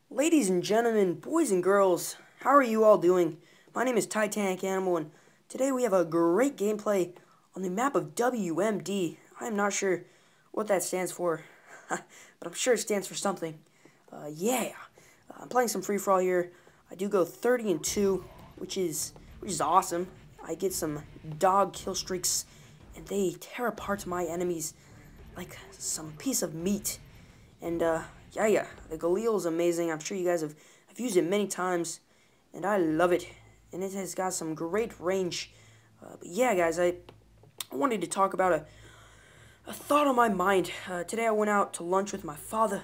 Ladies and gentlemen, boys and girls, how are you all doing? My name is TitanicAnimal, and today we have a great gameplay on the map of WMD. I am not sure what that stands for, but I'm sure it stands for something. I'm playing some free-for-all here. I do go 30-2, which is awesome. I get some dog kill streaks, and they tear apart my enemies like some piece of meat. And the Galil is amazing. I'm sure you guys have used it many times, and I love it. And it has got some great range. But yeah, guys, I wanted to talk about a thought on my mind. Today I went out to lunch with my father,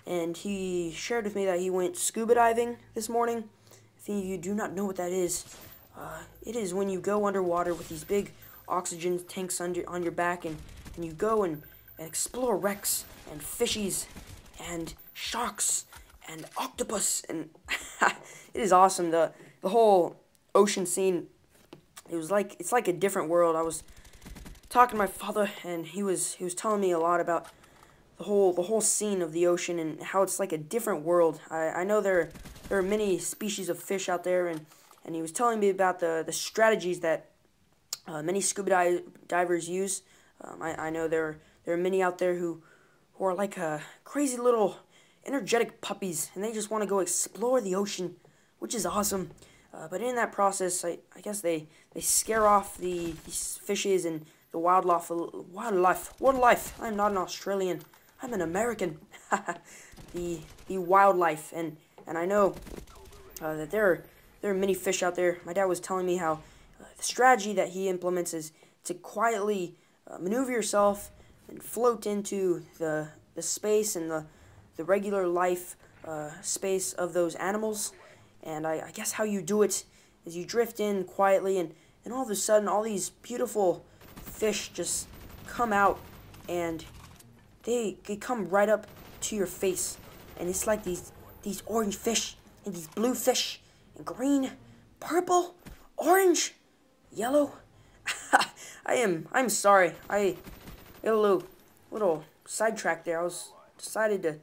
and he shared with me that he went scuba diving this morning. If any of you do not know what that is, it is when you go underwater with these big oxygen tanks on your back, and you go and explore wrecks and fishies and sharks and octopus, and it is awesome. The whole ocean scene, it's like a different world. I was talking to my father, and he was telling me a lot about the whole scene of the ocean and how it's like a different world. I know there are many species of fish out there, and he was telling me about the strategies that many scuba divers use. I know there are many out there who are like crazy little energetic puppies, and they just want to go explore the ocean, which is awesome. But in that process, I guess they scare off these fishes and the wildlife. I'm not an Australian. I'm an American. the wildlife, and I know that there are many fish out there. My dad was telling me how the strategy that he implements is to quietly maneuver yourself and float into the space and the regular life space of those animals. And I guess how you do it is you drift in quietly, and all of a sudden all these beautiful fish just come out, and they come right up to your face, and it's like these orange fish and these blue fish and green, purple, orange, yellow. I'm sorry. I got a little sidetracked there. I was decided to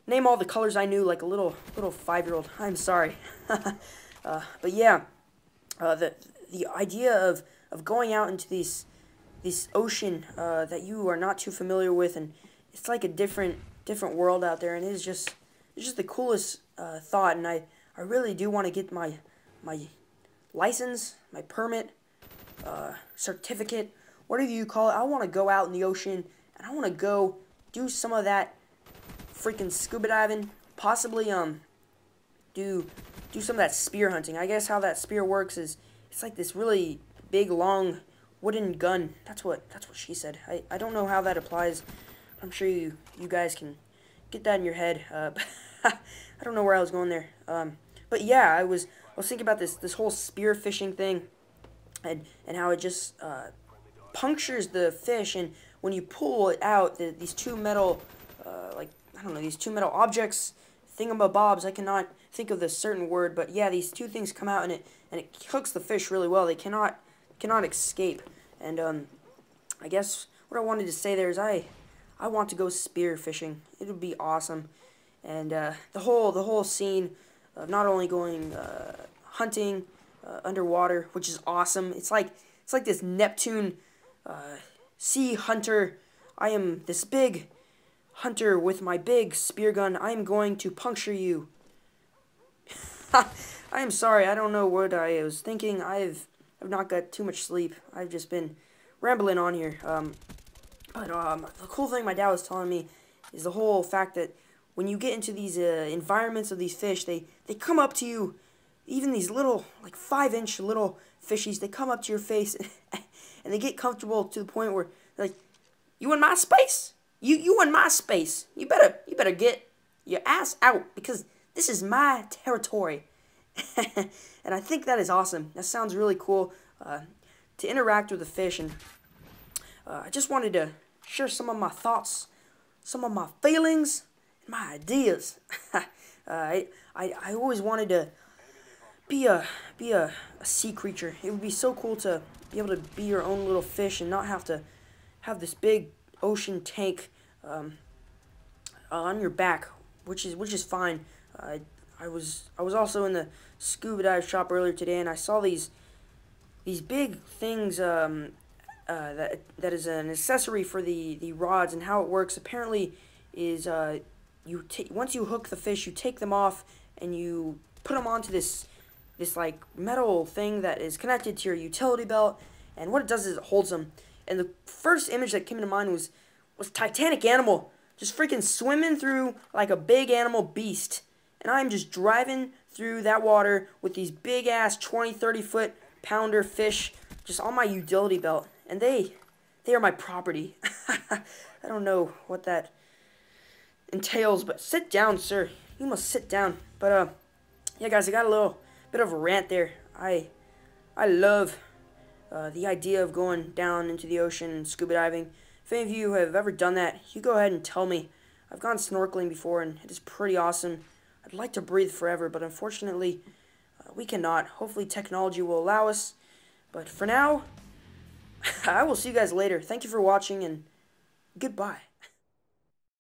name all the colors I knew like a little 5-year-old. I'm sorry. But yeah, the idea of going out into this ocean that you are not too familiar with, and it's like a different world out there, and it's just the coolest thought. And I really do want to get my license, my permit, certificate, whatever you call it. I want to go out in the ocean, and I want to go do some of that freaking scuba diving, possibly do some of that spear hunting. I guess how that spear works is it's like this really big long wooden gun. That's what she said. I don't know how that applies. I'm sure you guys can get that in your head. I don't know where I was going there. But yeah, I was thinking about this whole spear fishing thing, and how it just punctures the fish, and when you pull it out, these two metal these two metal objects, thingamabobs, I cannot think of the certain word, but yeah, these two things come out, and it hooks the fish really well. They cannot escape. And I guess what I wanted to say there is I want to go spear fishing. It would be awesome. And the whole scene of not only going hunting underwater, which is awesome. It's like this Neptune sea hunter. I am this big hunter with my big spear gun. I am going to puncture you. I am sorry. I don't know what I was thinking. I've not got too much sleep. I've just been rambling on here. But the cool thing my dad was telling me is the whole fact that when you get into these environments of these fish, they come up to you. Even these little, like 5-inch little fishies, they come up to your face and they get comfortable to the point where they're like, "You in my space? You in my space? You better get your ass out, because this is my territory." And I think that is awesome. That sounds really cool to interact with the fish. And I just wanted to share some of my thoughts, some of my feelings, and my ideas. I always wanted to be a sea creature. It would be so cool to be able to be your own little fish and not have to have this big ocean tank on your back, which is fine. I was also in the scuba dive shop earlier today, and I saw these big things that is an accessory for the rods, and how it works apparently is once you hook the fish, you take them off and you put them onto this like metal thing that is connected to your utility belt, and what it does is it holds them. And the first image that came to mind was TitanicAnimal just freaking swimming through like a big animal beast, and I'm just driving through that water with these big ass 20-30 foot pounder fish just on my utility belt, and they are my property. I don't know what that entails, but sit down, sir. You must sit down. But yeah, guys, I got a little bit of a rant there. I love the idea of going down into the ocean and scuba diving. If any of you have ever done that, you go ahead and tell me. I've gone snorkeling before, and it is pretty awesome. I'd like to breathe forever, but unfortunately, we cannot. Hopefully, technology will allow us. But for now, I will see you guys later. Thank you for watching, and goodbye.